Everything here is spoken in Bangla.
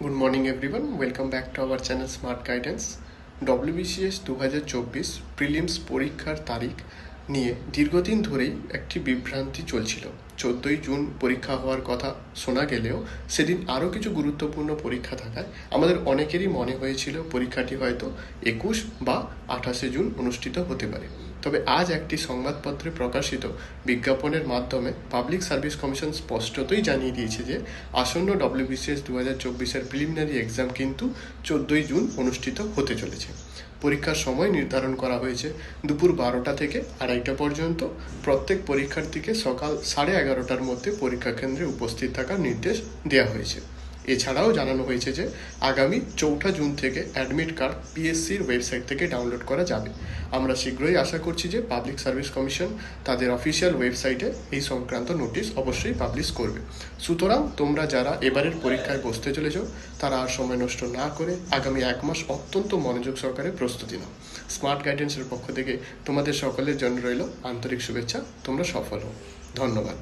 Good morning everyone, welcome back to our channel smart guidance. WBCS 2024 prelims পরীক্ষার তারিখ নিয়ে দীর্ঘদিন ধরেই একটি বিভ্রান্তি চলছিল। 14ই জুন পরীক্ষা হওয়ার কথা শোনা গেলেও সেদিন আরও কিছু গুরুত্বপূর্ণ পরীক্ষা থাকায় আমাদের অনেকেরই মনে হয়েছিল পরীক্ষাটি হয়তো 21 বা 28শে জুন অনুষ্ঠিত হতে পারে। তবে আজ একটি সংবাদপত্রে প্রকাশিত বিজ্ঞাপনের মাধ্যমে পাবলিক সার্ভিস কমিশন স্পষ্টতই জানিয়ে দিয়েছে যে আসন্ন ডব্লিউবিসিএস 2024-এর প্রিলিমিনারি এক্সাম কিন্তু 14ই জুন অনুষ্ঠিত হতে চলেছে। পরীক্ষার সময় নির্ধারণ করা হয়েছে দুপুর 12টা থেকে 2:30টা পর্যন্ত। প্রত্যেক পরীক্ষার্থীকে সকাল 11:30টার মধ্যে পরীক্ষা কেন্দ্রে উপস্থিত থাকার নির্দেশ দেওয়া হয়েছে। এছাড়াও জানানো হয়েছে যে আগামী 4ঠা জুন থেকে অ্যাডমিট কার্ড পিএসসির ওয়েবসাইট থেকে ডাউনলোড করা যাবে। আমরা শীঘ্রই আশা করছি যে পাবলিক সার্ভিস কমিশন তাদের অফিসিয়াল ওয়েবসাইটে এই সংক্রান্ত নোটিশ অবশ্যই পাবলিশ করবে। সুতরাং তোমরা যারা এবারের পরীক্ষায় বসতে চলেছ তারা আর সময় নষ্ট না করে আগামী 1 মাস অত্যন্ত মনোযোগ সহকারে প্রস্তুতি নাও। স্মার্ট গাইডেন্সের পক্ষ থেকে তোমাদের সকলের জন্য রইল আন্তরিক শুভেচ্ছা। তোমরা সফল হও। ধন্যবাদ।